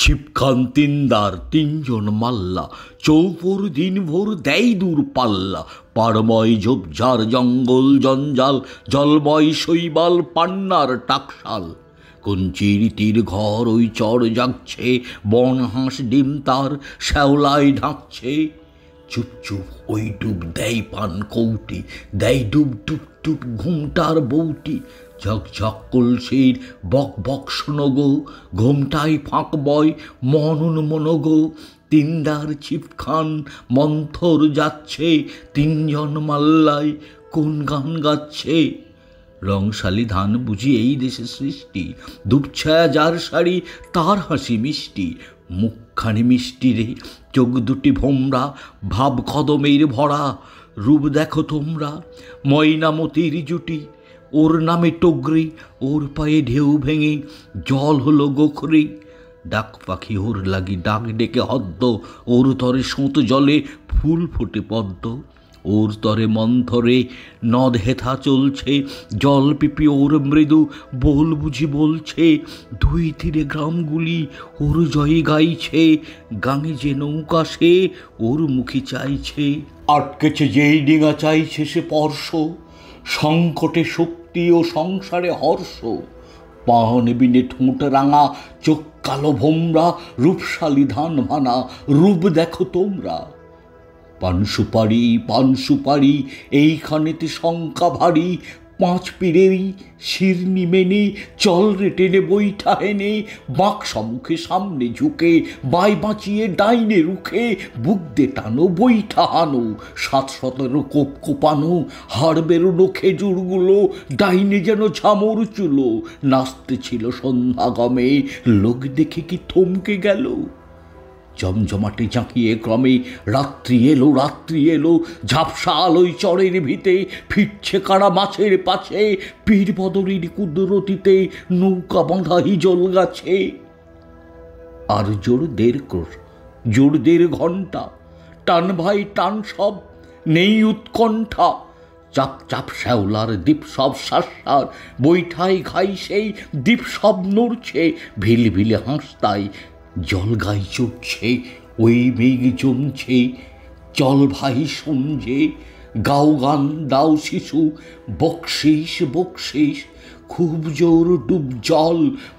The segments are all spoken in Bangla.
ছিপখান তিনদার তিনজন মাল্লা, চৌপর দিনভর দেয় দূর পাল্লা। পাড়ময় ঝোপঝাড় জঙ্গল জঞ্জাল, জলময় শৈবাল পান্নার টাকশাল। কঞ্চির তীর ঘর ওই চর জাগছে, বন হাঁস ডিম তার শ্যাওলায় ঢাকছে। চুপ চুপ ওই ডুব দেয় পান কৌটি, দেয় ডুব ডুব ডুব ঘুমটার বউটি। ঝক ঝক কলসির বক বক শোনগো, ঘুমটাই ফাঁক বয় মনন মনগো। তিনদার ছিপখান মন্থর যাচ্ছে, তিনজন মাল্লায় কোন গান গাচ্ছে। রংশালী ধান বুঝি এই দেশে সৃষ্টি, দুপছায়া যার শাড়ি তার হাসি মিষ্টি। মুখখানি মিষ্টি রে, চোখ দুটি ভোমরা, ভাব কদমের ভরা। রূপ দেখো তোমরা ময়নামতির জুটি, ওর নামে টগরি, ওর পায়ে ঢেউ ভেঙে জল হলো গোখরি। ডাক পাখি ওর লাগি ডাক ডেকে হদ্দ, ওর তরে সোঁত জলে ফুল ফোটে পদ্ম। ওর তরে মন্থরে নদ হেথা চলছে, জল পিপি ওর মৃদু বল বুঝি বলছে। দুই তীরে গ্রামগুলি ওর জয়ে গাইছে, গাঙে যে নৌকা সে ওর মুখী চাইছে। আটকেছে যেই ডিঙা চাইছে সে পর্শ, সংকটে শক্তি ও সংসারে হর্ষ। পান বিনে ঠোঁট রাঙা, চোখ কালো ভোমরা, রূপশালী ধান ভানা, রূপ দেখো তোমরা। পান সুপারি এইখানেতে শঙ্কা ভারী। পাঁচ পীরেরই শিরনি মেনে চল রে টেনে বৈঠা হেনে। বাঁক সম্মুখে সামনে ঝুঁকে, বাই বাঁচিয়ে ডাইনে রুখে। বুক দে টানো বৈঠা হানো, 7-17 কোপ কোপানো। হাড় বেরোনো খেজুরগুলো ডাইনে যেন ঝামর চুলো। নাচতে ছিল সন্ধ্যাগমে, লোক দেখে কি থমকে গেল। জমজমাটে জাঁকিয়ে ক্রমে রাত্রি এলো। ঝাপসা আলোয় চরের ভিতে ফিরছে কারা মাছের পাছে। পীর বদরির কুদরতিতে নৌকা বাঁধা হিজল গাছে। আর জোর 1.5 ঘন্টা, টান ভাই টান সব, নেই উৎকণ্ঠা। চাপ চাপ শ্যাওলার দ্বীপ সব শাসার, বৈঠাই ঘাই সেই দ্বীপ সব নড়ছে। ভিলভিলে হাসতাই জল গাই চড়ছে, ওই মেঘ জমছে। চল ভাই সঞ্জে, গাও গান দাও শিশু, বকশিস। খুব জোর ডুব জল,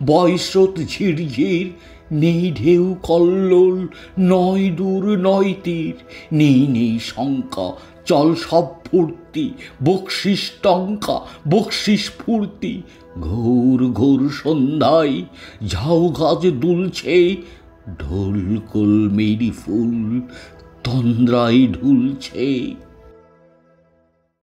বয় স্রোত ঝিরঝির। নেই ঢেউ কল্লোল, নয় দূর নয় তীর। নেই শঙ্কা, চল সব ফুর্তি। বকশিস টঙ্কা, বকশিস ফুর্তি। ঘোর সন্ধ্যায় ঝাউ গাছ দুলছে, ঢোল কলমেরি ফুল তন্দ্রায় ঢুলছে।